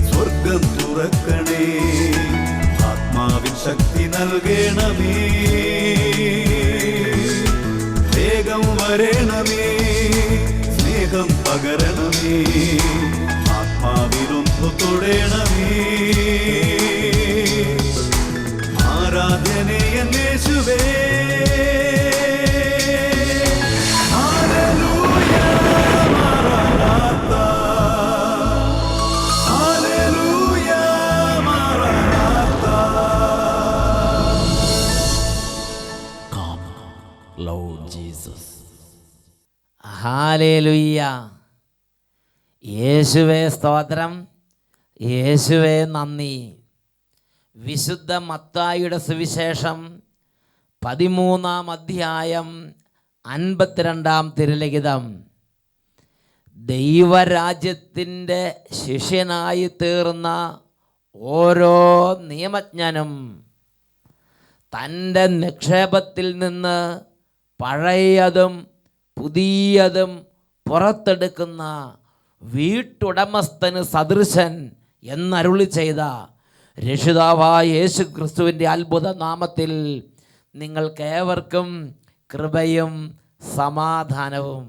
സ്വർഗം തുറക്കണേ, ആത്മാവിൻ ശക്തി നൽകണമേ, വേഗം വരണമേ, സ്നേഹം പകരണമേ, ആത്മാവിലൊന്നു തൊടണമേ. ആരാധനയെ യേശുവേ, ഹല്ലേലൂയ. യേശുവേ സ്തോത്രം, യേശുവേ നന്ദി. വിശുദ്ധ മത്തായിയുടെ സുവിശേഷം 13-ാം അധ്യായം 52-ാം തിരുലിഖിതം. ദൈവരാജ്യത്തിൻ്റെ ശിഷ്യനായി തീർന്ന ഓരോ നിയമജ്ഞനും തൻ്റെ നിക്ഷേപത്തിൽ നിന്ന് പഴയതും പുതിയതും പുറത്തെടുക്കുന്ന വീട്ടുടമസ്ഥന് സദൃശൻ എന്നരുളി ചെയ്ത രക്ഷിതാവായ യേശു ക്രിസ്തുവിൻ്റെ അത്ഭുത നാമത്തിൽ നിങ്ങൾക്കേവർക്കും കൃപയും സമാധാനവും.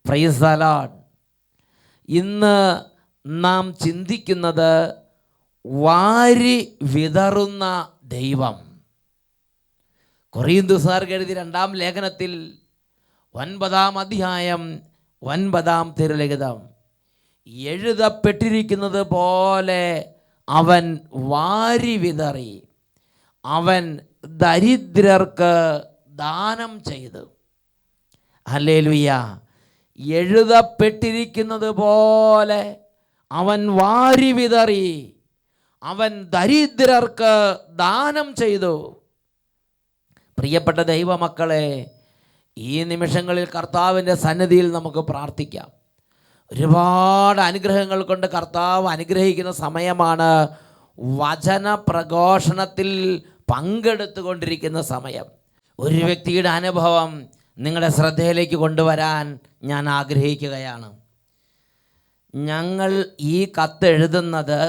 Price the Lord. ഇന്ന് നാം ചിന്തിക്കുന്നത് വാരി വിതറുന്ന ദൈവം. കൊറിന്തോസ്യർക്ക് എഴുതിയ 2-ാം ലേഖനത്തിൽ 9-ാം അധ്യായം 9-ാം തിരുലിഖിതം. എഴുതപ്പെട്ടിരിക്കുന്നത് പോലെ അവൻ വാരി വിതറി, അവൻ ദരിദ്രർക്ക് ദാനം ചെയ്തു. ഹല്ലേലൂയ. എഴുതപ്പെട്ടിരിക്കുന്നത് പോലെ അവൻ വാരി വിതറി, അവൻ ദരിദ്രർക്ക് ദാനം ചെയ്തു. പ്രിയപ്പെട്ട ദൈവമക്കളെ, ഈ നിമിഷങ്ങളിൽ കർത്താവിൻ്റെ സന്നിധിയിൽ നമുക്ക് പ്രാർത്ഥിക്കാം. ഒരുപാട് അനുഗ്രഹങ്ങൾ കൊണ്ട് കർത്താവ് അനുഗ്രഹിക്കുന്ന സമയമാണ്. വചന പ്രഘോഷണത്തിൽ പങ്കെടുത്തുകൊണ്ടിരിക്കുന്ന സമയം. ഒരു വ്യക്തിയുടെ അനുഭവം നിങ്ങളുടെ ശ്രദ്ധയിലേക്ക് കൊണ്ടുവരാൻ ഞാൻ ആഗ്രഹിക്കുകയാണ്. ഞങ്ങൾ ഈ കത്തെഴുതുന്നത്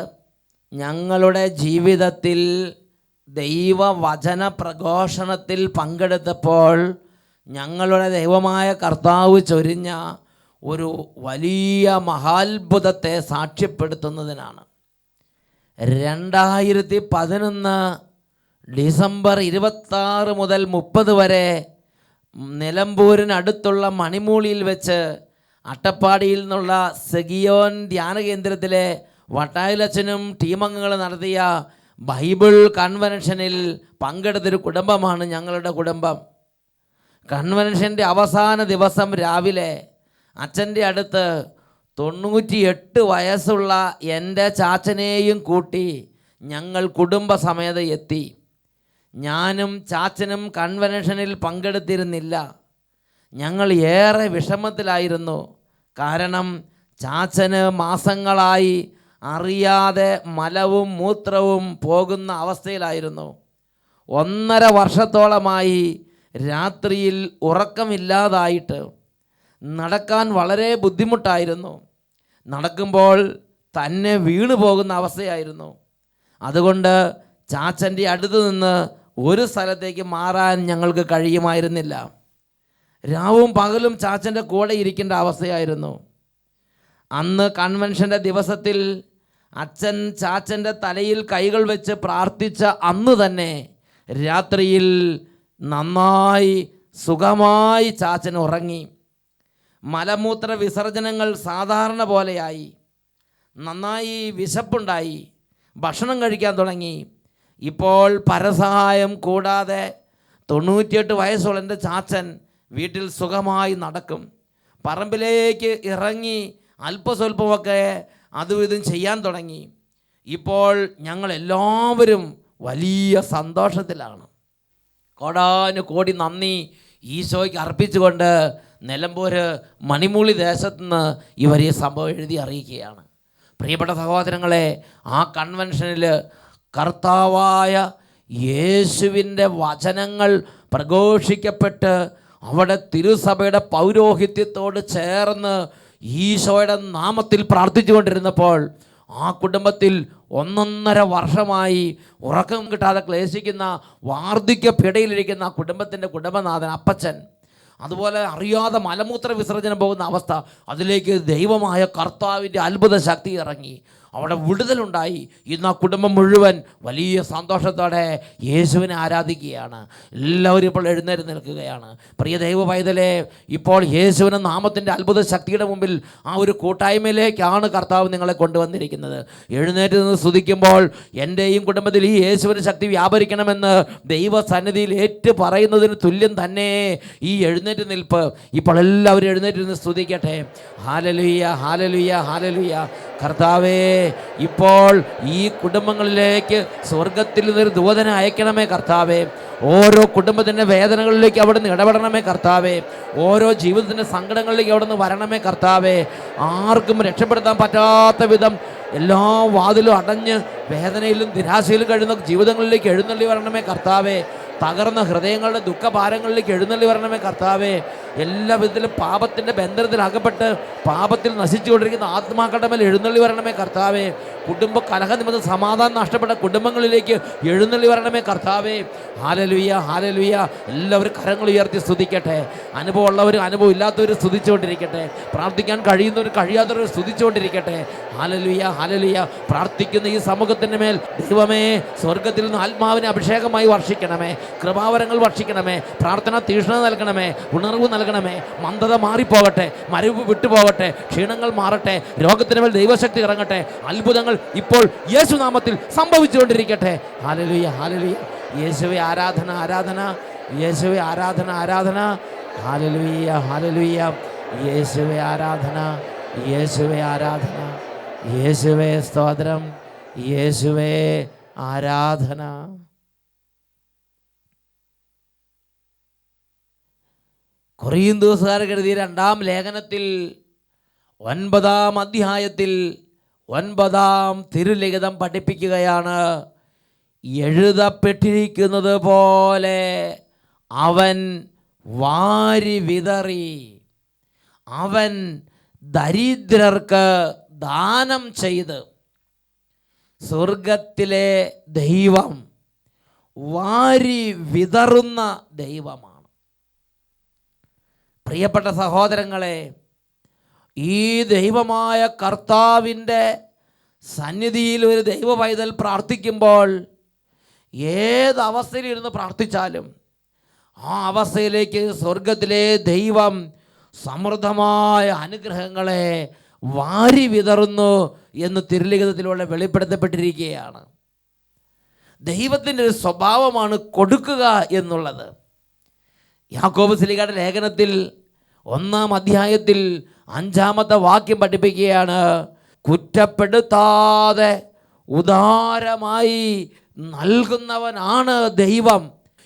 ഞങ്ങളുടെ ജീവിതത്തിൽ ദൈവവചന പ്രഘോഷണത്തിൽ പങ്കെടുത്തപ്പോൾ ഞങ്ങളുടെ ദൈവമായ കർത്താവ് ചൊരിഞ്ഞ ഒരു വലിയ മഹാത്ഭുതത്തെ സാക്ഷ്യപ്പെടുത്തുന്നതിനാണ്. 2011 ഡിസംബർ 26 മുതൽ 30 വരെ നിലമ്പൂരിനടുത്തുള്ള മണിമൂളിയിൽ വെച്ച് അട്ടപ്പാടിയിൽ നിന്നുള്ള സെഗിയോൻ ധ്യാന കേന്ദ്രത്തിലെ വട്ടായിലച്ചനും ടീമംഗങ്ങളും നടത്തിയ ബൈബിൾ കൺവെൻഷനിൽ പങ്കെടുത്തൊരു കുടുംബമാണ് ഞങ്ങളുടെ കുടുംബം. കൺവെൻഷൻ്റെ അവസാന ദിവസം രാവിലെ അച്ഛൻ്റെ അടുത്ത് 98 വയസ്സുള്ള എൻ്റെ ചാച്ചനെയും കൂട്ടി ഞങ്ങൾ കുടുംബസമേതം എത്തി. ഞാനും ചാച്ചനും കൺവെൻഷനിൽ പങ്കെടുത്തിരുന്നില്ല. ഞങ്ങൾ ഏറെ വിഷമത്തിലായിരുന്നു. കാരണം ചാച്ചന് മാസങ്ങളായി അറിയാതെ മലവും മൂത്രവും പോകുന്ന അവസ്ഥയിലായിരുന്നു. 1.5 വർഷത്തോളമായി രാത്രിയിൽ ഉറക്കമില്ലാതായിട്ട് നടക്കാൻ വളരെ ബുദ്ധിമുട്ടായിരുന്നു. നടക്കുമ്പോൾ തന്നെ വീണു പോകുന്ന അവസ്ഥയായിരുന്നു. അതുകൊണ്ട് ചാച്ചൻ്റെ അടുത്ത് നിന്ന് ഒരു സ്ഥലത്തേക്ക് മാറാൻ ഞങ്ങൾക്ക് കഴിയുമായിരുന്നില്ല. രാവും പകലും ചാച്ചൻ്റെ കൂടെ ഇരിക്കേണ്ട അവസ്ഥയായിരുന്നു. അന്ന് കൺവെൻഷൻ്റെ ദിവസത്തിൽ അച്ഛൻ ചാച്ചൻ്റെ തലയിൽ കൈകൾ വെച്ച് പ്രാർത്ഥിച്ച അന്ന് തന്നെ രാത്രിയിൽ നന്നായി സുഖമായി ചാച്ചൻ ഉറങ്ങി. മലമൂത്ര വിസർജനങ്ങൾ സാധാരണ പോലെയായി. നന്നായി വിശപ്പുണ്ടായി. ഭക്ഷണം കഴിക്കാൻ തുടങ്ങി. ഇപ്പോൾ പരസഹായം കൂടാതെ 98 വയസ്സുള്ള എൻ്റെ ചാച്ചൻ വീട്ടിൽ സുഖമായി നടക്കും. പറമ്പിലേക്ക് ഇറങ്ങി അല്പസ്വല്പമൊക്കെ അതും ഇതും ചെയ്യാൻ തുടങ്ങി. ഇപ്പോൾ ഞങ്ങളെല്ലാവരും വലിയ സന്തോഷത്തിലാണ്. കോടാനുകോടി നന്ദി ഈശോയ്ക്ക് അർപ്പിച്ചുകൊണ്ട് നിലമ്പൂർ മണിമൂളി ദേശത്തുനിന്ന് ഇവർ ഈ സംഭവം എഴുതി അറിയിക്കുകയാണ്. പ്രിയപ്പെട്ട സഹോദരങ്ങളെ, ആ കൺവെൻഷനിൽ കർത്താവായ യേശുവിൻ്റെ വചനങ്ങൾ പ്രഘോഷിക്കപ്പെട്ട് അവിടെ തിരുസഭയുടെ പൗരോഹിത്യത്തോട് ചേർന്ന് ഈശോയുടെ നാമത്തിൽ പ്രാർത്ഥിച്ചുകൊണ്ടിരുന്നപ്പോൾ ആ കുടുംബത്തിൽ 1.5 വർഷമായി ഉറക്കം കിട്ടാതെ ക്ലേശിക്കുന്ന വാർദ്ധക്യപ്പിടയിലിരിക്കുന്ന ആ കുടുംബത്തിൻ്റെ കുടുംബനാഥൻ അപ്പച്ചൻ, അതുപോലെ അറിയാതെ മലമൂത്ര വിസർജനം പോകുന്ന അവസ്ഥ, അതിലേക്ക് ദൈവമായ കർത്താവിൻ്റെ അത്ഭുത ശക്തി ഇറങ്ങി. അവിടെ വിടുതലുണ്ടായി. ഇന്ന് ആ കുടുംബം മുഴുവൻ വലിയ സന്തോഷത്തോടെ യേശുവിനെ ആരാധിക്കുകയാണ്. എല്ലാവരും ഇപ്പോൾ എഴുന്നേറ്റ് നിൽക്കുകയാണ്. പ്രിയ ദൈവ പൈതലേ, ഇപ്പോൾ യേശുവിൻ്റെ നാമത്തിൻ്റെ അത്ഭുത ശക്തിയുടെ മുമ്പിൽ ആ ഒരു കൂട്ടായ്മയിലേക്കാണ് കർത്താവ് നിങ്ങളെ കൊണ്ടുവന്നിരിക്കുന്നത്. എഴുന്നേറ്റ് നിന്ന് സ്തുതിക്കുമ്പോൾ എൻ്റെയും കുടുംബത്തിൽ ഈ യേശുവിൻ്റെ ശക്തി വ്യാപരിക്കണമെന്ന് ദൈവസന്നിധിയിൽ ഏറ്റു പറയുന്നതിന് തുല്യം തന്നെ ഈ എഴുന്നേറ്റ് നിൽപ്പ്. ഇപ്പോൾ എല്ലാവരും എഴുന്നേറ്റ് നിന്ന് സ്തുതിക്കട്ടെ. ഹല്ലേലൂയ, ഹല്ലേലൂയ, ഹല്ലേലൂയ. കർത്താവേ, ഇപ്പോൾ ഈ കുടുംബങ്ങളിലേക്ക് സ്വർഗത്തിൽ നിന്നൊരു ദൂതനെ അയക്കണമേ കർത്താവേ. ഓരോ കുടുംബത്തിൻ്റെ വേദനകളിലേക്ക് അവിടെ നിന്ന് ഇടപെടണമേ കർത്താവേ. ഓരോ ജീവിതത്തിൻ്റെ സങ്കടങ്ങളിലേക്ക് അവിടെ നിന്ന് വരണമേ കർത്താവേ. ആർക്കും രക്ഷപ്പെടുത്താൻ പറ്റാത്ത വിധം എല്ലാ വാതിലും അടഞ്ഞ് വേദനയിലും നിരാശയിലും കഴിയുന്ന ജീവിതങ്ങളിലേക്ക് എഴുന്നള്ളി വരണമേ കർത്താവേ. തകർന്ന ഹൃദയങ്ങളുടെ ദുഃഖഭാരങ്ങളിലേക്ക് എഴുന്നള്ളി വരണമേ കർത്താവേ. എല്ലാ വിധത്തിലും പാപത്തിൻ്റെ ബന്ധനത്തിൽ അകപ്പെട്ട് പാപത്തിൽ നശിച്ചുകൊണ്ടിരിക്കുന്ന ആത്മാക്കളുടെ മേൽ എഴുന്നള്ളി വരണമേ കർത്താവേ. കുടുംബ കലഹ നിമിത്തം സമാധാനം നഷ്ടപ്പെട്ട കുടുംബങ്ങളിലേക്ക് എഴുന്നള്ളി വരണമേ കർത്താവേ. Hallelujah, hallelujah. എല്ലാവരും കരങ്ങൾ ഉയർത്തി സ്തുതിക്കട്ടെ. അനുഭവമുള്ളവരും അനുഭവം ഇല്ലാത്തവരും സ്തുതിച്ചുകൊണ്ടിരിക്കട്ടെ. പ്രാർത്ഥിക്കാൻ കഴിയുന്നവരും കഴിയാത്തവരും സ്തുതിച്ചുകൊണ്ടിരിക്കട്ടെ. Hallelujah, hallelujah. പ്രാർത്ഥിക്കുന്ന ഈ സമൂഹത്തിൻ്റെ മേൽ ദൈവമേ, സ്വർഗത്തിൽ നിന്ന് ആത്മാവിനെ അഭിഷേകമായി വർഷിക്കണമേ. കൃപാവരങ്ങൾ വർഷിക്കണമേ. പ്രാർത്ഥന തീക്ഷ്ണത നൽകണമേ. ഉണർവ് നൽകണമേ. മന്ദത മാറിപ്പോകട്ടെ. മരവ് വിട്ടുപോകട്ടെ. ക്ഷീണങ്ങൾ മാറട്ടെ. രോഗത്തിന് മേൽ ദൈവശക്തി ഇറങ്ങട്ടെ. അത്ഭുതങ്ങൾ ഇപ്പോൾ യേശുനാമത്തിൽ സംഭവിച്ചുകൊണ്ടിരിക്കട്ടെ. ഹല്ലേലൂയ, ഹല്ലേലൂയ. യേശുവേ ആരാധന, ആരാധന. യേശുവേ ആരാധന, ആരാധന. ഹല്ലേലൂയ, ഹല്ലേലൂയ. യേശുവേ ആരാധന, യേശുവേ ആരാധന. യേശുവേ സ്തോത്രം, യേശുവേ ആരാധന. കൊറിന്തോസുകാർക്ക് എഴുതിയ 2-ാം ലേഖനത്തിൽ 9-ാം അധ്യായത്തിൽ 9-ാം തിരുലിഖിതം പഠിപ്പിക്കുകയാണ്. എഴുതപ്പെട്ടിരിക്കുന്നത് പോലെ അവൻ വാരി വിതറി, അവൻ ദരിദ്രർക്ക് ദാനം ചെയ്ത്. സ്വർഗത്തിലെ ദൈവം വാരി വിതറുന്ന ദൈവമാണ്. പ്രിയപ്പെട്ട സഹോദരങ്ങളെ, ഈ ദൈവമായ കർത്താവിൻ്റെ സന്നിധിയിൽ ഒരു ദൈവ പൈതൽ പ്രാർത്ഥിക്കുമ്പോൾ ഏതവസ്ഥയിലിരുന്ന് പ്രാർത്ഥിച്ചാലും ആ അവസ്ഥയിലേക്ക് സ്വർഗത്തിലെ ദൈവം സമൃദ്ധമായ അനുഗ്രഹങ്ങളെ വാരി വിതറുന്നു എന്ന് തിരുലിഖിതത്തിലൂടെ വെളിപ്പെടുത്തപ്പെട്ടിരിക്കുകയാണ്. ദൈവത്തിൻ്റെ ഒരു സ്വഭാവമാണ് കൊടുക്കുക എന്നുള്ളത്. യാക്കോബ് ശ്ലീഹയുടെ ലേഖനത്തിൽ 1-ാം അധ്യായത്തിൽ 5-ാമത്തെ വാക്യം പഠിപ്പിക്കുകയാണ്. കുറ്റപ്പെടുത്താതെ ഉദാരമായി നൽകുന്നവനാണ് ദൈവം.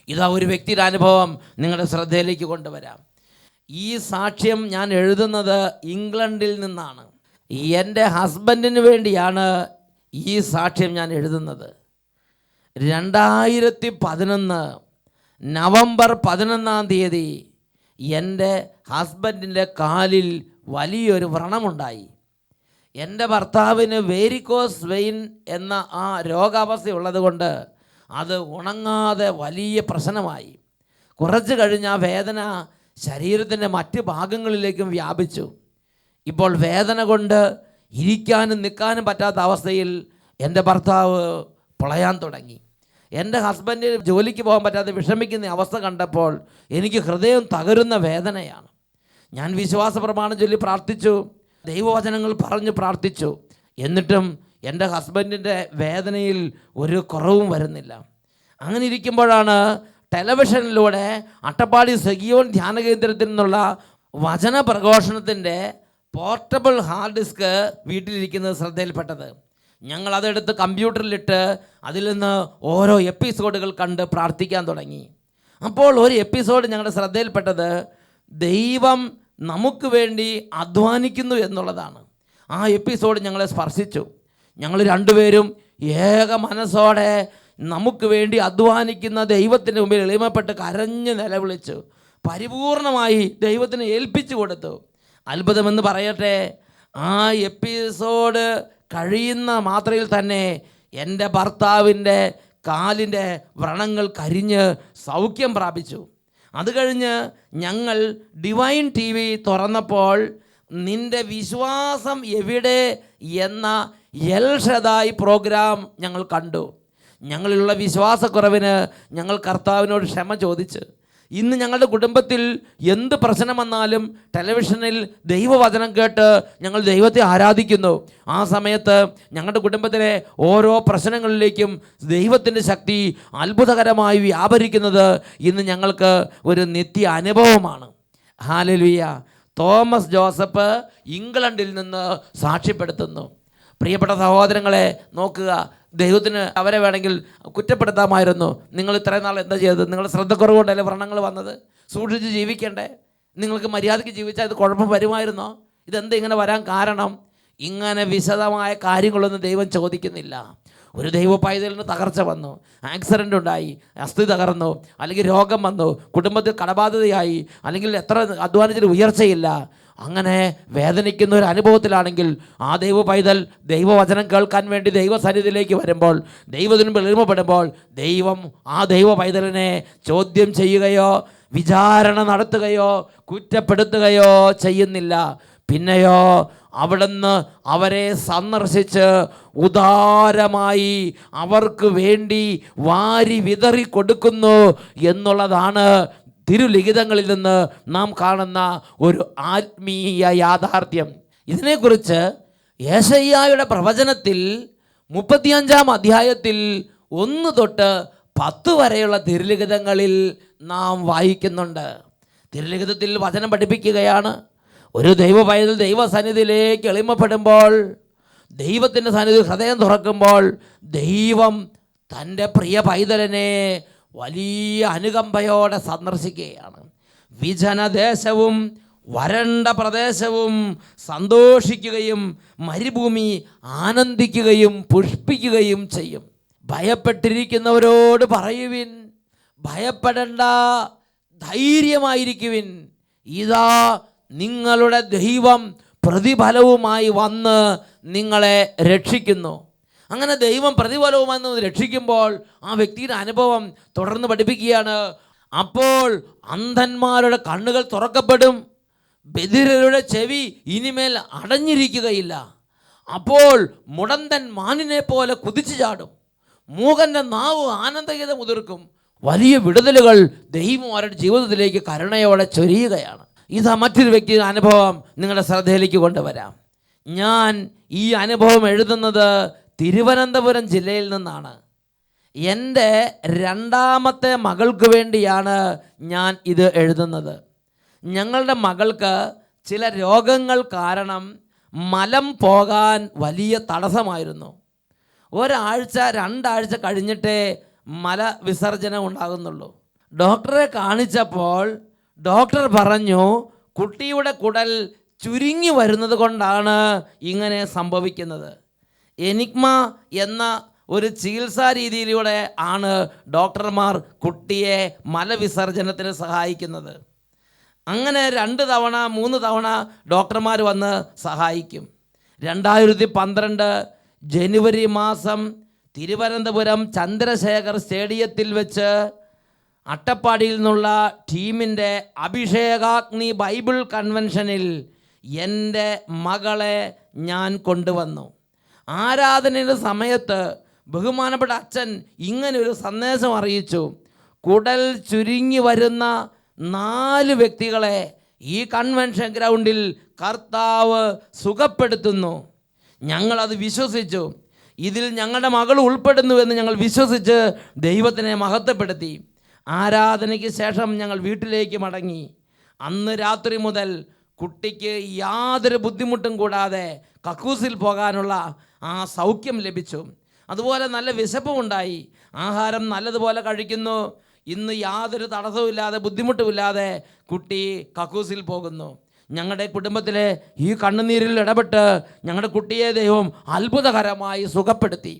ഇതാ ഒരു വ്യക്തിയുടെ അനുഭവം നിങ്ങളുടെ ശ്രദ്ധയിലേക്ക് കൊണ്ടുവരാം. ഈ സാക്ഷ്യം ഞാൻ എഴുതുന്നത് ഇംഗ്ലണ്ടിൽ നിന്നാണ്. എൻ്റെ ഹസ്ബൻഡിന് വേണ്ടിയാണ് ഈ സാക്ഷ്യം ഞാൻ എഴുതുന്നത്. 2011 നവംബർ 11-ാം തീയതി എൻ്റെ ഹസ്ബൻഡിൻ്റെ കാലിൽ വലിയൊരു വ്രണമുണ്ടായി. എൻ്റെ ഭർത്താവിന് വേരിക്കോസ് വെയിൻ എന്ന ആ രോഗാവസ്ഥയുള്ളത് കൊണ്ട് അത് ഉണങ്ങാതെ വലിയ പ്രശ്നമായി. കുറച്ച് കഴിഞ്ഞ് ആ വേദന ശരീരത്തിൻ്റെ മറ്റ് ഭാഗങ്ങളിലേക്കും വ്യാപിച്ചു. ഇപ്പോൾ വേദന കൊണ്ട് ഇരിക്കാനും നിൽക്കാനും പറ്റാത്ത അവസ്ഥയിൽ എൻ്റെ ഭർത്താവ് പൊളയാൻ തുടങ്ങി. എൻ്റെ ഹസ്ബൻഡ് ജോലിക്ക് പോകാൻ പറ്റാതെ വിഷമിക്കുന്ന അവസ്ഥ കണ്ടപ്പോൾ എനിക്ക് ഹൃദയം തകരുന്ന വേദനയാണ്. ഞാൻ വിശ്വാസ പ്രമാണം ചൊല്ലി പ്രാർത്ഥിച്ചു, ദൈവവചനങ്ങൾ പറഞ്ഞു പ്രാർത്ഥിച്ചു. എന്നിട്ടും എൻ്റെ ഹസ്ബൻഡിൻ്റെ വേദനയിൽ ഒരു കുറവും വരുന്നില്ല. അങ്ങനെ ഇരിക്കുമ്പോഴാണ് ടെലിവിഷനിലൂടെ അട്ടപ്പാടി സെഗിയോൻ ധ്യാന കേന്ദ്രത്തിൽ നിന്നുള്ള വചന പ്രഘോഷണത്തിൻ്റെ പോർട്ടബിൾ ഹാർഡ് ഡിസ്ക് വീട്ടിലിരിക്കുന്നത് ശ്രദ്ധയിൽപ്പെട്ടത്. ഞങ്ങളതെടുത്ത് കമ്പ്യൂട്ടറിലിട്ട് അതിൽ നിന്ന് ഓരോ എപ്പിസോഡുകൾ കണ്ട് പ്രാർത്ഥിക്കാൻ തുടങ്ങി. അപ്പോൾ ഒരു എപ്പിസോഡ് ഞങ്ങളുടെ ശ്രദ്ധയിൽപ്പെട്ടത് ദൈവം നമുക്ക് വേണ്ടി അധ്വാനിക്കുന്നു എന്നുള്ളതാണ്. ആ എപ്പിസോഡ് ഞങ്ങളെ സ്പർശിച്ചു. ഞങ്ങൾ രണ്ടുപേരും ഏക മനസ്സോടെ നമുക്ക് വേണ്ടി അധ്വാനിക്കുന്ന ദൈവത്തിൻ്റെ മുമ്പിൽ എളിമപ്പെട്ട് കരഞ്ഞ് നിലവിളിച്ചു. പരിപൂർണമായി ദൈവത്തിന് ഏൽപ്പിച്ചു കൊടുത്തു. അത്ഭുതമെന്ന് പറയട്ടെ, ആ എപ്പിസോഡ് കഴിയുന്ന മാത്രയിൽ തന്നെ എൻ്റെ ഭർത്താവിൻ്റെ കാലിൻ്റെ വ്രണങ്ങൾ കരിഞ്ഞ് സൗഖ്യം പ്രാപിച്ചു. അത് കഴിഞ്ഞ് ഞങ്ങൾ ഡിവൈൻ TV തുറന്നപ്പോൾ നിൻ്റെ വിശ്വാസം എവിടെ എന്ന എൽ ഷദായ് പ്രോഗ്രാം ഞങ്ങൾ കണ്ടു. ഞങ്ങളിലുള്ള വിശ്വാസക്കുറവിന് ഞങ്ങൾ കർത്താവിനോട് ക്ഷമ ചോദിച്ച്, ഇന്ന് ഞങ്ങളുടെ കുടുംബത്തിൽ എന്ത് പ്രശ്നം വന്നാലും ടെലിവിഷനിൽ ദൈവവചനം കേട്ട് ഞങ്ങൾ ദൈവത്തെ ആരാധിക്കുന്നു. ആ സമയത്ത് ഞങ്ങളുടെ കുടുംബത്തിലെ ഓരോ പ്രശ്നങ്ങളിലേക്കും ദൈവത്തിൻ്റെ ശക്തി അത്ഭുതകരമായി വ്യാപരിക്കുന്നത് ഇന്ന് ഞങ്ങൾക്ക് ഒരു നിത്യ അനുഭവമാണ്. ഹല്ലേലൂയ. തോമസ് ജോസഫ് ഇംഗ്ലണ്ടിൽ നിന്ന് സാക്ഷ്യപ്പെടുത്തുന്നു. പ്രിയപ്പെട്ട സഹോദരങ്ങളെ നോക്കുക, ദൈവത്തിന് അവരെ വേണമെങ്കിൽ കുറ്റപ്പെടുത്താമായിരുന്നു. നിങ്ങൾ ഇത്രയും നാൾ എന്താ ചെയ്തത്? നിങ്ങളുടെ ശ്രദ്ധക്കുറവുകൊണ്ടല്ലേ വ്രണങ്ങൾ വന്നത്? സൂക്ഷിച്ച് ജീവിക്കണ്ടേ? നിങ്ങൾക്ക് മര്യാദയ്ക്ക് ജീവിച്ചാൽ ഇത് കുഴപ്പം വരുമായിരുന്നോ? ഇതെന്താ ഇങ്ങനെ വരാൻ കാരണം? ഇങ്ങനെ വിശദമായ കാര്യങ്ങളൊന്നും ദൈവം ചോദിക്കുന്നില്ല. ഒരു ദൈവ പൈതലിന് തകർച്ച വന്നു, ആക്സിഡൻ്റ് ഉണ്ടായി, അസ്ഥി തകർന്നു, അല്ലെങ്കിൽ രോഗം വന്നു, കുടുംബത്തിൽ കടബാധ്യതയായി, അല്ലെങ്കിൽ എത്ര അധ്വാനിച്ചിട്ട് ഉയർച്ചയില്ല, അങ്ങനെ വേദനിക്കുന്ന ഒരു അനുഭവത്തിലാണെങ്കിൽ ആ ദൈവ പൈതൽ ദൈവവചനം കേൾക്കാൻ വേണ്ടി ദൈവസന്നിധിയിലേക്ക് വരുമ്പോൾ, ദൈവത്തിന് എളിമപ്പെടുമ്പോൾ, ദൈവം ആ ദൈവ പൈതലിനെ ചോദ്യം ചെയ്യുകയോ വിചാരണ നടത്തുകയോ കുറ്റപ്പെടുത്തുകയോ ചെയ്യുന്നില്ല. പിന്നെയോ അവിടുന്ന് അവരെ സന്ദർശിച്ച് ഉദാരമായി അവർക്ക് വേണ്ടി വാരി വിതറി കൊടുക്കുന്നു എന്നുള്ളതാണ് തിരുലിഖിതങ്ങളിൽ നിന്ന് നാം കാണുന്ന ഒരു ആത്മീയ യാഥാർത്ഥ്യം. ഇതിനെക്കുറിച്ച് യേശയ്യായുടെ പ്രവചനത്തിൽ 35-ാം അധ്യായത്തിൽ 1 തൊട്ട് 10 വരെയുള്ള തിരുലിഖിതങ്ങളിൽ നാം വായിക്കുന്നുണ്ട്. തിരുലിഖിതത്തിൽ വചനം പഠിപ്പിക്കുകയാണ്, ഒരു ദൈവ പൈതൽ ദൈവസന്നിധിയിലേക്ക് എളിമപ്പെടുമ്പോൾ, ദൈവത്തിൻ്റെ സന്നിധി ഹൃദയം തുറക്കുമ്പോൾ, ദൈവം തൻ്റെ പ്രിയ പൈതലിനെ വലിയ അനുകമ്പയോടെ സന്ദർശിക്കുകയാണ്. വിജനദേശവും വരണ്ട പ്രദേശവും സന്തോഷിക്കുകയും മരുഭൂമി ആനന്ദിക്കുകയും പുഷ്പിക്കുകയും ചെയ്യും. ഭയപ്പെട്ടിരിക്കുന്നവരോട് പറയുവിൻ, ഭയപ്പെടേണ്ട, ധൈര്യമായിരിക്കുവിൻ, ഇതാ നിങ്ങളുടെ ദൈവം പ്രതിഫലവുമായി വന്ന് നിങ്ങളെ രക്ഷിക്കുന്നു. അങ്ങനെ ദൈവം പ്രതിഫലവുമെന്ന് രക്ഷിക്കുമ്പോൾ ആ വ്യക്തിയുടെ അനുഭവം തുടർന്ന് പഠിപ്പിക്കുകയാണ്. അപ്പോൾ അന്ധന്മാരുടെ കണ്ണുകൾ തുറക്കപ്പെടും, ബധിരരുടെ ചെവി ഇനിമേൽ അടഞ്ഞിരിക്കുകയില്ല. അപ്പോൾ മുടന്തൻ മാനിനെ പോലെ കുതിച്ചു ചാടും, മൂകൻ്റെ നാവ് ആനന്ദഗീതം ഉതിർക്കും. വലിയ വിടുതലുകൾ ദൈവം അവരുടെ ജീവിതത്തിലേക്ക് കരുണയോടെ ചൊരിയുകയാണ്. ഇതാ മറ്റൊരു വ്യക്തിയുടെ അനുഭവം നിങ്ങളുടെ ശ്രദ്ധയിലേക്ക് കൊണ്ടുവരാം. ഞാൻ ഈ അനുഭവം എഴുതുന്നത് തിരുവനന്തപുരം ജില്ലയിൽ നിന്നാണ്. എൻ്റെ 2ാമത്തെ മകൾക്ക് വേണ്ടിയാണ് ഞാൻ ഇത് എഴുതുന്നത്. ഞങ്ങളുടെ മകൾക്ക് ചില രോഗങ്ങൾ കാരണം മലം പോകാൻ വലിയ തടസ്സമായിരുന്നു. 1-2 ആഴ്ച കഴിഞ്ഞിട്ടേ മല വിസർജനം ഉണ്ടാകുന്നുള്ളൂ. ഡോക്ടറെ കാണിച്ചപ്പോൾ ഡോക്ടർ പറഞ്ഞു, കുട്ടിയുടെ കുടൽ ചുരുങ്ങി വരുന്നത് കൊണ്ടാണ് ഇങ്ങനെ സംഭവിക്കുന്നത്. എനിഗ്മ എന്ന ഒരു ചികിത്സാ രീതിയിലൂടെ ആണ് ഡോക്ടർമാർ കുട്ടിയെ മലവിസർജനത്തിന് സഹായിക്കുന്നത്. അങ്ങനെ 2 തവണ 3 തവണ ഡോക്ടർമാർ വന്ന് സഹായിക്കും. 2012 ജനുവരി മാസം തിരുവനന്തപുരം ചന്ദ്രശേഖർ സ്റ്റേഡിയത്തിൽ വെച്ച് അട്ടപ്പാടിയിൽ നിന്നുള്ള ടീമിൻ്റെ അഭിഷേകാഗ്നി ബൈബിൾ കൺവെൻഷനിൽ എൻ്റെ മകളെ ഞാൻ കൊണ്ടുവന്നു. ആരാധനയുടെ സമയത്ത് ബഹുമാനപ്പെട്ട അച്ഛൻ ഇങ്ങനൊരു സന്ദേശം അറിയിച്ചു: കുടൽ ചുരുങ്ങി വരുന്ന 4 വ്യക്തികളെ ഈ കൺവെൻഷൻ ഗ്രൗണ്ടിൽ കർത്താവ് സുഖപ്പെടുത്തുന്നു. ഞങ്ങളത് വിശ്വസിച്ചു. ഇതിൽ ഞങ്ങളുടെ മകൾ ഉൾപ്പെടുന്നുവെന്ന് ഞങ്ങൾ വിശ്വസിച്ച് ദൈവത്തിനെ മഹത്വപ്പെടുത്തി. ആരാധനയ്ക്ക് ശേഷം ഞങ്ങൾ വീട്ടിലേക്ക് മടങ്ങി. അന്ന് രാത്രി മുതൽ കുട്ടിക്ക് യാതൊരു ബുദ്ധിമുട്ടും കൂടാതെ കക്കൂസിൽ പോകാനുള്ള ആ സൗഖ്യം ലഭിച്ചു. അതുപോലെ നല്ല വിശപ്പും ഉണ്ടായി. ആഹാരം നല്ലതുപോലെ കഴിക്കുന്നു. ഇന്ന് യാതൊരു തടസ്സവുമില്ലാതെ ബുദ്ധിമുട്ടുമില്ലാതെ കുട്ടി കക്കൂസിൽ പോകുന്നു. ഞങ്ങളുടെ കുടുംബത്തിലെ ഈ കണ്ണുനീരിൽ ഇടപെട്ട് ഞങ്ങളുടെ കുട്ടിയെ ദൈവം അത്ഭുതകരമായി സുഖപ്പെടുത്തി.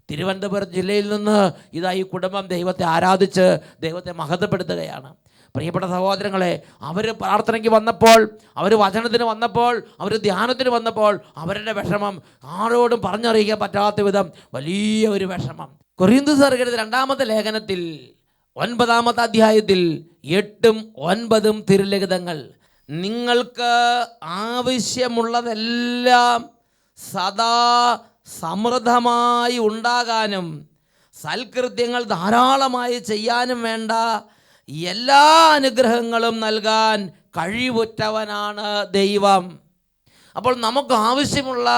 തിരുവനന്തപുരം ജില്ലയിൽ നിന്ന് ഇതാ ഈ കുടുംബം ദൈവത്തെ ആരാധിച്ച് ദൈവത്തെ മഹത്വപ്പെടുത്തുകയാണ്. പ്രിയപ്പെട്ട സഹോദരങ്ങളെ, അവർ പ്രാർത്ഥനയ്ക്ക് വന്നപ്പോൾ, അവർ വചനത്തിന് വന്നപ്പോൾ, അവർ ധ്യാനത്തിന് വന്നപ്പോൾ അവരുടെ വിഷമം ആരോടും പറഞ്ഞറിയിക്കാൻ പറ്റാത്ത വിധം വലിയ ഒരു വിഷമം. കൊരിന്ത്യർ 2 ലേഖനത്തിൽ 9 അധ്യായത്തിൽ 8 9 തിരുലിഖിതങ്ങൾ, നിങ്ങൾക്ക് ആവശ്യമുള്ളതെല്ലാം സദാ സമൃദ്ധമായി ഉണ്ടാകാനും സൽകൃത്യങ്ങൾ ധാരാളമായി ചെയ്യാനും വേണ്ട എല്ലാ അനുഗ്രഹങ്ങളും നൽകാൻ കഴിവുറ്റവനാണ് ദൈവം. അപ്പോൾ നമുക്ക് ആവശ്യമുള്ള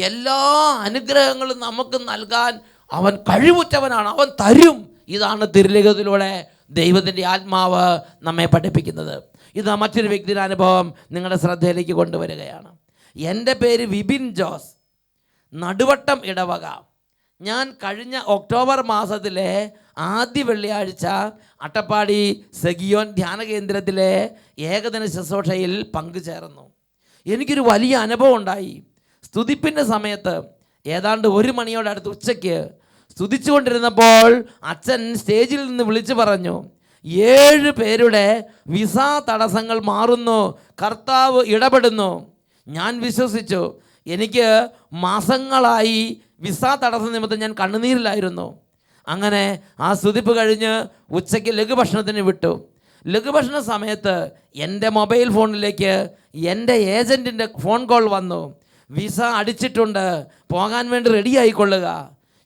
എല്ലാ അനുഗ്രഹങ്ങളും നമുക്ക് നൽകാൻ അവൻ കഴിവുറ്റവനാണ്, അവൻ തരും. ഇതാണ് തിരുലിഖിതത്തിലൂടെ ദൈവത്തിൻ്റെ ആത്മാവ് നമ്മെ പഠിപ്പിക്കുന്നത്. ഇത് മറ്റൊരു വ്യക്തിയുടെ അനുഭവം നിങ്ങളുടെ ശ്രദ്ധയിലേക്ക് കൊണ്ടുവരികയാണ്. എൻ്റെ പേര് വിപിൻ ജോസ്, നടുവട്ടം ഇടവക. ഞാൻ കഴിഞ്ഞ ഒക്ടോബർ മാസത്തിലെ ആദ്യ വെള്ളിയാഴ്ച അട്ടപ്പാടി സെഗിയോൻ ധ്യാന കേന്ദ്രത്തിലെ ഏകദിന ശുശ്രൂഷയിൽ പങ്കുചേർന്നു. എനിക്കൊരു വലിയ അനുഭവം ഉണ്ടായി. സ്തുതിപ്പിൻ്റെ സമയത്ത് ഏതാണ്ട് 1 മണിയോടടുത്ത് ഉച്ചയ്ക്ക് സ്തുതിച്ചുകൊണ്ടിരുന്നപ്പോൾ അച്ഛൻ സ്റ്റേജിൽ നിന്ന് വിളിച്ചു പറഞ്ഞു, 7 പേരുടെ വിസ തടസ്സങ്ങൾ മാറുന്നു, കർത്താവ് ഇടപെടുന്നു. ഞാൻ വിശ്വസിച്ചു. എനിക്ക് മാസങ്ങളായി വിസ തടസ്സ നിമിത്തം ഞാൻ കണ്ണുനീരിലായിരുന്നു. അങ്ങനെ ആ സ്തുതിപ്പ് കഴിഞ്ഞ് ഉച്ചയ്ക്ക് ലഘുഭക്ഷണത്തിന് വിട്ടു. ലഘുഭക്ഷണ സമയത്ത് എൻ്റെ മൊബൈൽ ഫോണിലേക്ക് എൻ്റെ ഏജൻറ്റിൻ്റെ ഫോൺ കോൾ വന്നു. വിസ അടിച്ചിട്ടുണ്ട്, പോകാൻ വേണ്ടി റെഡി ആയിക്കൊള്ളുക.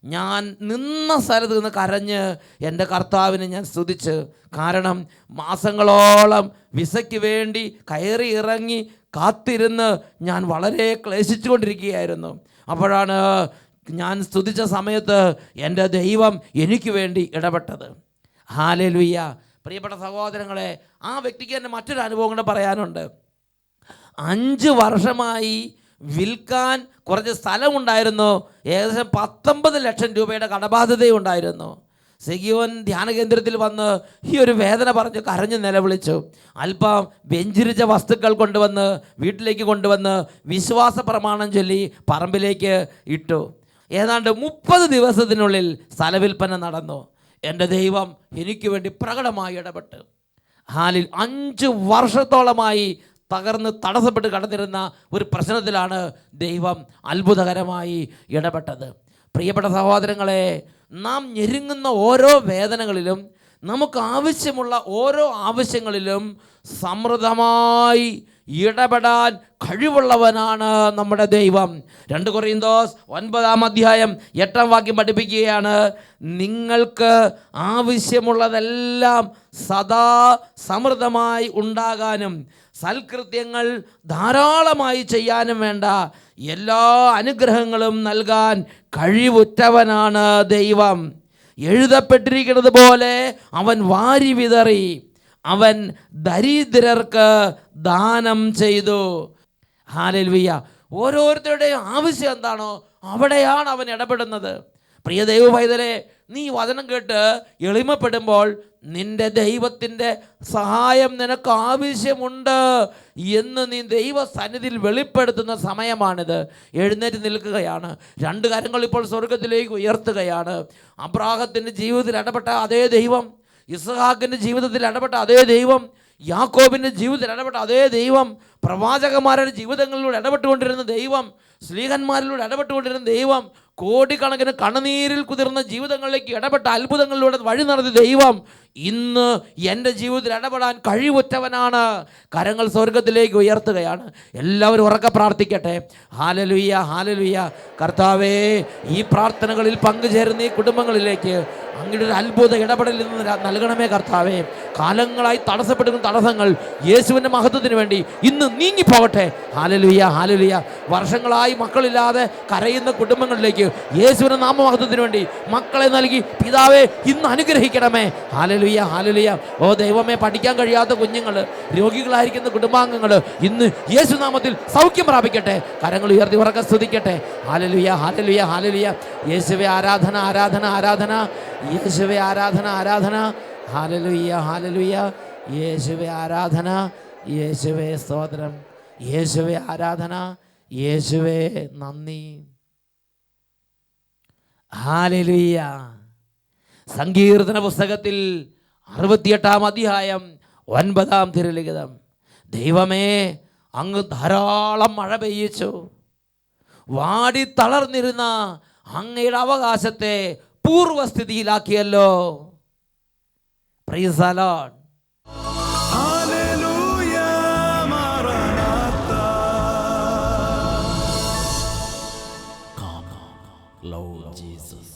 ഞാൻ നിന്ന സ്ഥലത്ത് നിന്ന് കരഞ്ഞ് എൻ്റെ കർത്താവിനെ ഞാൻ സ്തുതിച്ച്. കാരണം മാസങ്ങളോളം വിസയ്ക്ക് വേണ്ടി കയറി ഇറങ്ങി കാത്തിരുന്ന് ഞാൻ വളരെ ക്ലേശിച്ചു കൊണ്ടിരിക്കുകയായിരുന്നു. അപ്പോഴാണ് ഞാൻ സ്തുതിച്ച സമയത്ത് എൻ്റെ ദൈവം എനിക്ക് വേണ്ടി ഇടപെട്ടത്. ഹല്ലേലൂയ. പ്രിയപ്പെട്ട സഹോദരങ്ങളെ, ആ വ്യക്തിക്ക് തന്നെ മറ്റൊരു അനുഭവം കൂടെ പറയാനുണ്ട്. 5 വർഷമായി വിൽക്കാൻ കുറച്ച് സ്ഥലമുണ്ടായിരുന്നു. ഏകദേശം 19 ലക്ഷം രൂപയുടെ കടബാധ്യതയുണ്ടായിരുന്നു. സെഗിയോൻ ധ്യാന കേന്ദ്രത്തിൽ വന്ന് ഈ ഒരു വേദന പറഞ്ഞ് കരഞ്ഞ് നിലവിളിച്ചു. അല്പം വെഞ്ചിരിച്ച വസ്തുക്കൾ കൊണ്ടുവന്ന് വീട്ടിലേക്ക് കൊണ്ടുവന്ന് വിശ്വാസ പ്രമാണം ചൊല്ലി പറമ്പിലേക്ക് ഇട്ടു. ഏതാണ്ട് 30 ദിവസത്തിനുള്ളിൽ സ്ഥലവിൽപ്പന നടന്നു. എൻ്റെ ദൈവം എനിക്ക് വേണ്ടി പ്രകടമായി ഇടപെട്ട്. 5 വർഷത്തോളമായി തകർന്ന് തടസ്സപ്പെട്ട് കടന്നിരുന്ന ഒരു പ്രശ്നത്തിലാണ് ദൈവം അത്ഭുതകരമായി ഇടപെട്ടത്. പ്രിയപ്പെട്ട സഹോദരങ്ങളെ, നാം ഞെരുങ്ങുന്ന ഓരോ വേദനകളിലും നമുക്ക് ആവശ്യമുള്ള ഓരോ ആവശ്യങ്ങളിലും സമൃദ്ധമായി ഇടപെടാൻ കഴിവുള്ളവനാണ് നമ്മുടെ ദൈവം. 2 കൊരിന്തോസ് 9 അധ്യായം 8 വാക്യം പഠിപ്പിക്കുകയാണ്, നിങ്ങൾക്ക് ആവശ്യമുള്ളതെല്ലാം സദാ സമൃദ്ധമായി ഉണ്ടാകാനും സൽകൃത്യങ്ങൾ ധാരാളമായി ചെയ്യാനും വേണ്ട എല്ലാ അനുഗ്രഹങ്ങളും നൽകാൻ കഴിവുറ്റവനാണ് ദൈവം. എഴുതപ്പെട്ടിരിക്കുന്നത് പോലെ അവൻ വാരി വിതറി, അവൻ ദരിദ്രർക്ക് ദാനം ചെയ്തു. ഹല്ലേലൂയ. ഓരോരുത്തരുടെയും ആവശ്യം എന്താണോ അവിടെയാണ് അവൻ ഇടപെടുന്നത്. പ്രിയ ദൈവ പൈതലേ, നീ വചനം കേട്ട് എളിമപ്പെടുമ്പോൾ നിന്റെ ദൈവത്തിൻ്റെ സഹായം നിനക്ക് ആവശ്യമുണ്ട് എന്ന് നീ ദൈവ സന്നിധിയിൽ വെളിപ്പെടുത്തുന്ന സമയമാണിത്. എഴുന്നേറ്റ് നിൽക്കുകയാണ്. 2 കരങ്ങൾ ഇപ്പോൾ സ്വർഗത്തിലേക്ക് ഉയർത്തുകയാണ്. അബ്രാഹത്തിൻ്റെ ജീവിതത്തിൽ ഇടപെട്ട അതേ ദൈവം, ഇസ്ഹാക്കിൻ്റെ ജീവിതത്തിൽ ഇടപെട്ട അതേ ദൈവം, യാക്കോബിൻ്റെ ജീവിതത്തിൽ ഇടപെട്ട അതേ ദൈവം, പ്രവാചകന്മാരുടെ ജീവിതങ്ങളിലൂടെ ഇടപെട്ടുകൊണ്ടിരുന്ന ദൈവം, സ്ലീഹന്മാരിലൂടെ ഇടപെട്ടുകൊണ്ടിരുന്ന ദൈവം, കോടിക്കണക്കിന് കണ്ണുനീരിൽ കുതിർന്ന ജീവിതങ്ങളിലേക്ക് ഇടപെട്ട അത്ഭുതങ്ങളിലൂടെ വഴി നടത്തിയ ദൈവം ഇന്ന് എൻ്റെ ജീവിതത്തിൽ ഇടപെടാൻ കഴിവുറ്റവനാണ്. കരങ്ങൾ സ്വർഗത്തിലേക്ക് ഉയർത്തുകയാണ്. എല്ലാവരും ഉറക്കെ പ്രാർത്ഥിക്കട്ടെ. ഹല്ലേലൂയ, ഹല്ലേലൂയ. കർത്താവേ, ഈ പ്രാർത്ഥനകളിൽ പങ്കുചേരുന്ന ഈ കുടുംബങ്ങളിലേക്ക് അങ്ങയുടെ ഒരു അത്ഭുത ഇടപെടലിൽ നിന്ന് നൽകണമേ കർത്താവേ. കാലങ്ങളായി തടസ്സപ്പെടുന്ന തടസ്സങ്ങൾ യേശുവിൻ്റെ മഹത്വത്തിന് വേണ്ടി ഇന്ന് നീങ്ങിപ്പോകട്ടെ. Hallelujah, hallelujah. വർഷങ്ങളായി മക്കളില്ലാതെ കരയുന്ന കുടുംബങ്ങളിലേക്ക് യേശുവിൻ്റെ നാമമഹത്വത്തിന് വേണ്ടി മക്കളെ നൽകി പിതാവേ ഇന്ന് അനുഗ്രഹിക്കണമേ. Hallelujah, hallelujah. ഓ ദൈവമേ, പഠിക്കാൻ കഴിയാത്ത കുഞ്ഞുങ്ങൾ, രോഗികളായിരിക്കുന്ന കുടുംബാംഗങ്ങൾ ഇന്ന് യേശുനാമത്തിൽ സൗഖ്യം പ്രാപിക്കട്ടെ. കരങ്ങൾ ഉയർത്തി ഉറക്കെ സ്തുതിക്കട്ടെ. ഹല്ലേലൂയ, ഹല്ലേലൂയ, ഹല്ലേലൂയ. യേശുവേ ആരാധന, ആരാധന, ആരാധന. യേശുവേ ആരാധന, ആരാധന. ഹല്ലേലൂയ, ഹല്ലേലൂയ. യേശുവേ ആരാധന, യേശുവേ സ്തോത്രം, യേശുവേ ആരാധന, യേശുവേ നന്ദി. ഹല്ലേലൂയ. സങ്കീർത്തന പുസ്തകത്തിൽ 68 അധ്യായം 9-ാം തിരുലിഖിതം. ദൈവമേ, അങ്ങ് ധാരാളം മഴ പെയ്യിച്ചു. വാടി തളർന്നിരുന്ന അങ്ങയുടെ അവകാശത്തെ പൂർവസ്ഥിതിയിലാക്കിയല്ലോ. Praise the lord. ഹല്ലേലൂയ മാറാനാത്ത. Lord Jesus.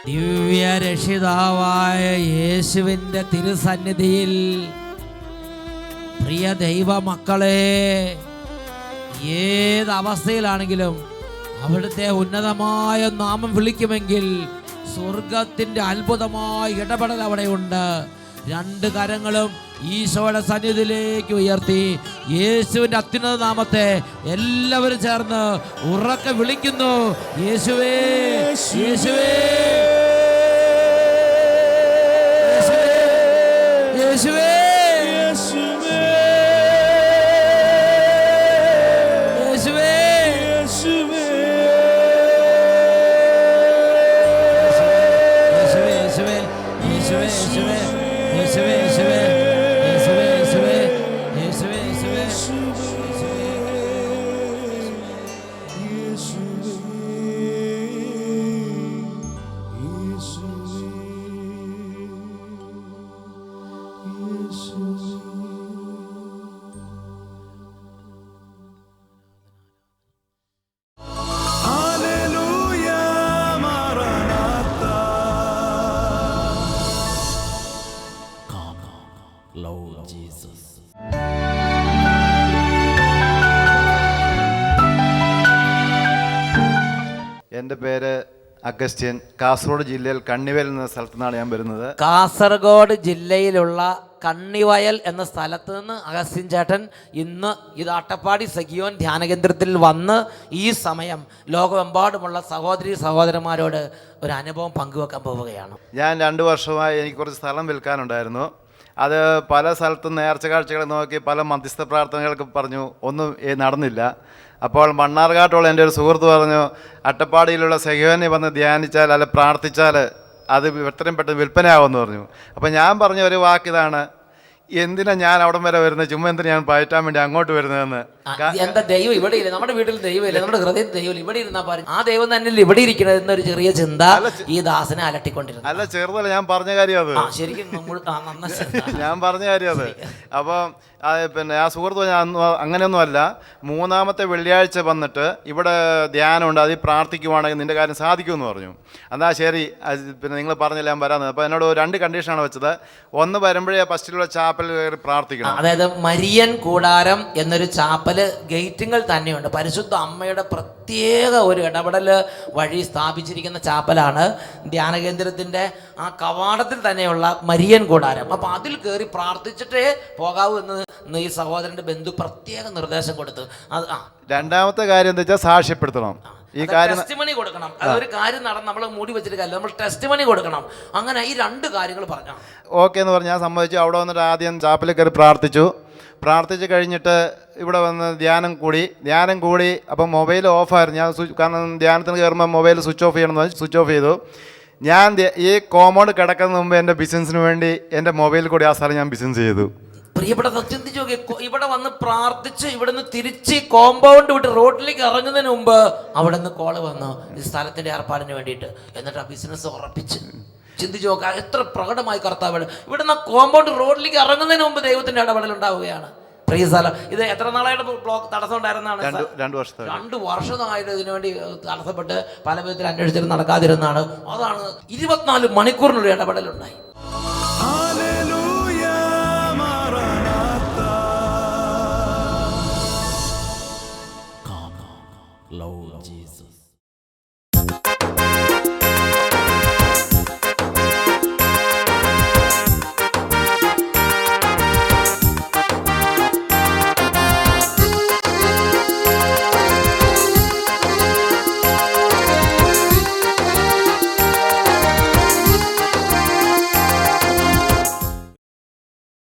ദിവ്യരക്ഷിതാവായ യേശുവിൻ്റെ തിരുസന്നിധിയിൽ പ്രിയ ദൈവമക്കളെ, ഏതവസ്ഥയിലാണെങ്കിലും അവിടുത്തെ ഉന്നതമായ നാമം വിളിക്കുമെങ്കിൽ സ്വർഗത്തിൻ്റെ അത്ഭുതമായ ഇടപെടൽ അവിടെയുണ്ട്. 2 കരങ്ങളും ഈശോയുടെ സന്നിധിയിലേക്ക് ഉയർത്തി യേശുവിൻ്റെ അത്യുന്നത നാമത്തെ എല്ലാവരും ചേർന്ന് ഉറക്കെ വിളിക്കുന്നു. യേശുവേ, യേശുവേ, യേശുവേ, ഹല്ലേലൂയ മാറാനാത്ത. Lord Jesus. എൻ്റെ പേര് അഗസ്റ്റ്യൻ. കാസർഗോഡ് ജില്ലയിൽ കണ്ണിവേൽ എന്ന സ്ഥലത്തു നിന്നാണ് ഞാൻ വരുന്നത്. കാസർഗോഡ് ജില്ലയിലുള്ള കണ്ണിവയൽ എന്ന സ്ഥലത്ത് നിന്ന് അഗസ്റ്റിൻ ചേട്ടൻ ഇന്ന് ഇത് അട്ടപ്പാടി സഖിയോൻ ധ്യാനകേന്ദ്രത്തിൽ വന്ന് ഈ സമയം ലോകമെമ്പാടുമുള്ള സഹോദരി സഹോദരന്മാരോട് ഒരു അനുഭവം പങ്കുവെക്കാൻ പോവുകയാണ്. ഞാൻ 2 വർഷമായി എനിക്ക് കുറച്ച് സ്ഥലം വിൽക്കാനുണ്ടായിരുന്നു. അത് പല സ്ഥലത്തും നേർച്ച കാഴ്ചകൾ നോക്കി പല മധ്യസ്ഥ പ്രാർത്ഥനകൾക്ക് പറഞ്ഞു, ഒന്നും നടന്നില്ല. അപ്പോൾ മണ്ണാർക്കാട്ടുള്ള എൻ്റെ ഒരു സുഹൃത്ത് പറഞ്ഞു, അട്ടപ്പാടിയിലുള്ള സഖിയോനെ വന്ന് ധ്യാനിച്ചാൽ അല്ല പ്രാർത്ഥിച്ചാൽ അത് എത്രയും പെട്ടെന്ന് വിൽപ്പനയാകുമെന്ന് പറഞ്ഞു. അപ്പോൾ ഞാൻ പറഞ്ഞ ഒരു വാക്കിതാണ്, എന്തിനാ ഞാൻ അവിടം വരെ വരുന്നത്, ചുമ്മാ എന്തിനാ ഞാൻ പയറ്റാൻ വേണ്ടി അങ്ങോട്ട് വരുന്നതെന്ന്. എന്താ ദൈവം ഇവിടെ ഇല്ല, നമ്മുടെ വീട്ടിൽ ദൈവമില്ല, നമ്മുടെ ഹൃദയത്തിൽ ദൈവമില്ല, ഇവിടെ ഇരുന്നാ പറയും ആ ദൈവം തന്നെ ഇവിടെ ഇരിക്കണത് എന്നൊരു ചെറിയ ചിന്ത ഈ ദാസനെ അലട്ടിക്കൊണ്ടിരുന്നു. അല്ല, ചെറുതല്ല, ഞാൻ പറഞ്ഞ കാര്യം അത്. ശരിക്കും ഞാൻ പറഞ്ഞ കാര്യം അത്. അപ്പം പിന്നെ ആ സുഹൃത്ത് അങ്ങനെയൊന്നുമല്ല, 3-ാമത്തെ വെള്ളിയാഴ്ച വന്നിട്ട് ഇവിടെ ധ്യാനമുണ്ട്, അതിൽ പ്രാർത്ഥിക്കുവാണെങ്കിൽ നിൻ്റെ കാര്യം സാധിക്കുമെന്ന് പറഞ്ഞു. എന്നാൽ ശരി, പിന്നെ നിങ്ങൾ പറഞ്ഞില്ല ഞാൻ വരാമെന്ന്. അപ്പോൾ എന്നോട് 2 കണ്ടീഷനാണ് വെച്ചത്. ഒന്ന്, വരുമ്പോഴേ ഫസ്റ്റിലുള്ള ചാപ്പലിൽ കയറി പ്രാർത്ഥിക്കണം. അതായത് മരിയൻ കൂടാരം എന്നൊരു ചാപ്പല് ഗേറ്റുകൾ തന്നെയുണ്ട്. പരിശുദ്ധ അമ്മയുടെ പ്രത്യേക ഒരു ഇടപെടൽ വഴി സ്ഥാപിച്ചിരിക്കുന്ന ചാപ്പലാണ് ധ്യാനകേന്ദ്രത്തിൻ്റെ ആ കവാടത്തിൽ തന്നെയുള്ള മരിയൻ കൂടാരം. അപ്പം അതിൽ കയറി പ്രാർത്ഥിച്ചിട്ടേ പോകാവൂ എന്ന് ഈ സഹോദരൻ്റെ ബന്ധു പ്രത്യേക നിർദ്ദേശം കൊടുത്തു. അത് 2-ാമത്തെ കാര്യം എന്താ വെച്ചാൽ സാക്ഷ്യപ്പെടുത്തണം. ഈ കാര്യം ടെസ്റ്റിമണി കൊടുക്കണം. അതൊരു കാര്യം നടന്ന് നമ്മൾ മൂടി വെച്ചിട്ട് കാര്യം, നമ്മൾ ടെസ്റ്റിമണി കൊടുക്കണം. അങ്ങനെ ഈ 2 കാര്യങ്ങൾ പറഞ്ഞു. ഓക്കെ എന്ന് പറഞ്ഞ് ഞാൻ സമ്മതിച്ചു. അവിടെ വന്നിട്ട് ആദ്യം ചാപ്പലിൽ കയറി പ്രാർത്ഥിച്ച് കഴിഞ്ഞിട്ട് ഇവിടെ വന്ന് ധ്യാനം കൂടി. അപ്പം മൊബൈൽ ഓഫായിരുന്നു. ഞാൻ കാരണം ധ്യാനത്തിന് കയറുമ്പോൾ മൊബൈൽ സ്വിച്ച് ഓഫ് ചെയ്യണമെന്ന് പറഞ്ഞ് സ്വിച്ച് ഓഫ് ചെയ്തു. ഞാൻ ഈ കോമ്പൗണ്ട് കിടക്കുന്ന മുമ്പ് എൻ്റെ ബിസിനസ്സിന് വേണ്ടി എൻ്റെ മൊബൈലിൽ കൂടി ആ സ്ഥലം ഞാൻ ബിസിനസ് ചെയ്തു. പ്രിയപ്പെട്ട ചിന്തിച്ചു നോക്കി, ഇവിടെ വന്ന് പ്രാർത്ഥിച്ച് ഇവിടെ നിന്ന് തിരിച്ച് കോമ്പൗണ്ട് വിട്ട് റോഡിലേക്ക് ഇറങ്ങുന്നതിന് മുമ്പ് അവിടെ നിന്ന് കോള് വന്നു ഈ സ്ഥലത്തിന്റെ ഏർപ്പാടിന് വേണ്ടിയിട്ട്. എന്നിട്ട് ആ ബിസിനസ് ഉറപ്പിച്ച്. ചിന്തിച്ചു നോക്കുക, എത്ര പ്രകടമായി കർത്താവ് ഇവിടുന്ന് കോമ്പൗണ്ട് റോഡിലേക്ക് ഇറങ്ങുന്നതിന് മുമ്പ് ദൈവത്തിന്റെ ഇടപെടൽ ഉണ്ടാവുകയാണ്. ഇത് എത്ര നാളായിട്ട് ബ്ലോക്ക് തടസ്സം ഉണ്ടായിരുന്നതാണ്? 2 വർഷമായിട്ട് ഇതിനു വേണ്ടി തടസ്സപ്പെട്ട് പല വിധത്തിൽ അന്വേഷിച്ചിട്ട് നടക്കാതിരുന്നാണ്. അതാണ് 24 മണിക്കൂറിനുള്ളിൽ ഇടപെടലുണ്ടായി.